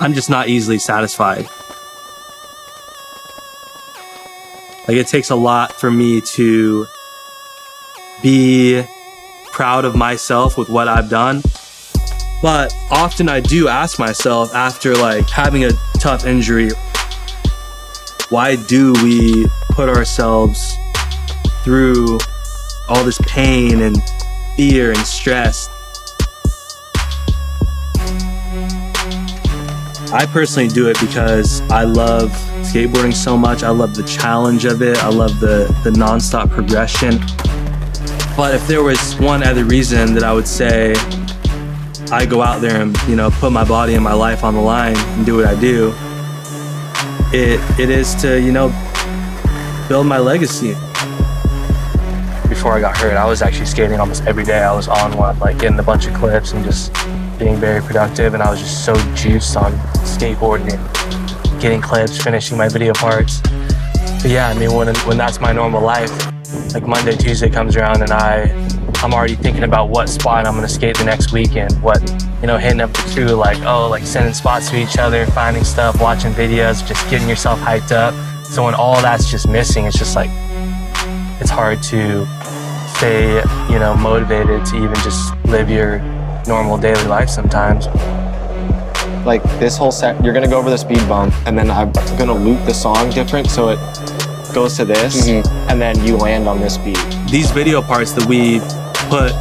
I'm just not easily satisfied. Like, it takes a lot for me to be proud of myself with what I've done. But often I do ask myself, after like having a tough injury, why do we put ourselves through all this pain and fear and stress? I personally do it because I love skateboarding so much. I love the challenge of it. I love the nonstop progression. But if there was one other reason that I would say I go out there and, you know, put my body and my life on the line and do what I do, it is to, you know, build my legacy. Before I got hurt, I was actually skating almost every day. I was on one, like getting a bunch of clips and just being very productive, and I was just so juiced on skateboarding and getting clips, finishing my video parts. But yeah, I mean, when that's my normal life, like Monday, Tuesday comes around and I'm already thinking about what spot I'm gonna skate the next weekend, what, you know, hitting up the crew, like, oh, like sending spots to each other, finding stuff, watching videos, just getting yourself hyped up. So when all that's just missing, it's just like, it's hard to stay, you know, motivated to even just live your normal daily life sometimes. Like this whole set, you're gonna go over the speed bump, and then I'm gonna loop the song different so it goes to this, and then you land on this beat. These video parts that we put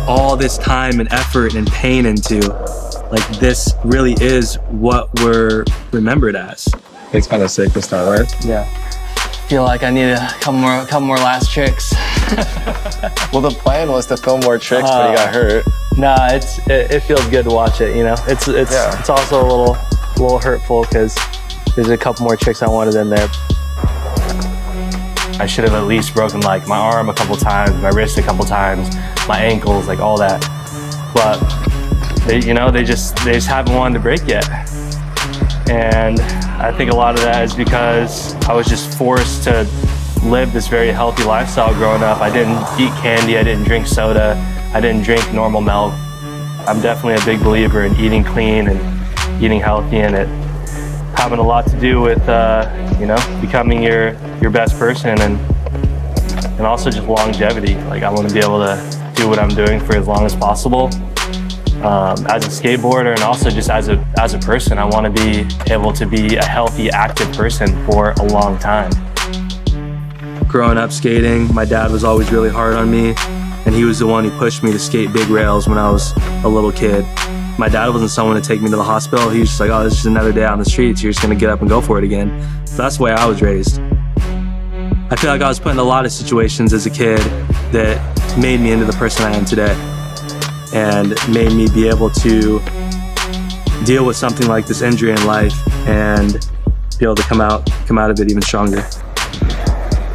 all this time and effort and pain into, like, this really is what we're remembered as. It's kind of sick to start with. Yeah. Feel like I need a couple more last tricks. Well, the plan was to film more tricks, but you got hurt. Nah, it feels good to watch it, you know. It's also a little hurtful because there's a couple more tricks I wanted in there. I should have at least broken like my arm a couple times, my wrist a couple times, my ankles, like all that. But they just haven't wanted to break yet. And I think a lot of that is because I was just forced to live this very healthy lifestyle growing up. I didn't eat candy, I didn't drink soda, I didn't drink normal milk. I'm definitely a big believer in eating clean and eating healthy, and it having a lot to do with you know, becoming your best person, and also just longevity. Like, I want to be able to do what I'm doing for as long as possible. As a skateboarder, and also just as a person, I want to be able to be a healthy, active person for a long time. Growing up skating, my dad was always really hard on me, and he was the one who pushed me to skate big rails when I was a little kid. My dad wasn't someone to take me to the hospital. He was just like, oh, this is just another day on the streets. You're just gonna get up and go for it again. So that's the way I was raised. I feel like I was put in a lot of situations as a kid that made me into the person I am today, and made me be able to deal with something like this injury in life and be able to come out of it even stronger.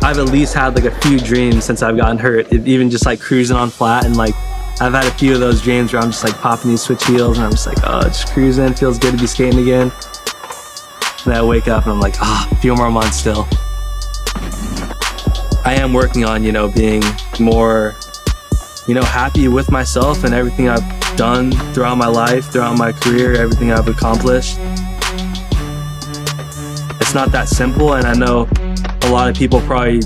I've at least had like a few dreams since I've gotten hurt, even just like cruising on flat, and like I've had a few of those dreams where I'm just like popping these switch heels and I'm just like, oh, just cruising, feels good to be skating again. And then I wake up and I'm like, a few more months still. I am working on, you know, being more, you know, happy with myself and everything I've done throughout my life, throughout my career, everything I've accomplished. It's not that simple, and I know a lot of people probably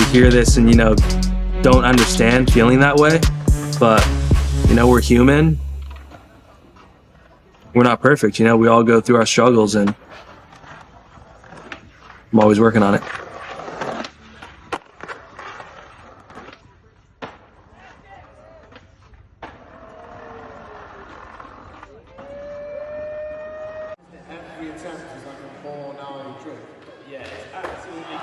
hear this and, you know, don't understand feeling that way, but, you know, we're human. We're not perfect, you know, we all go through our struggles, and I'm always working on it. Every attempt is like a 4-hour trick. Yeah, it's absolutely.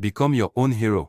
Become your own hero.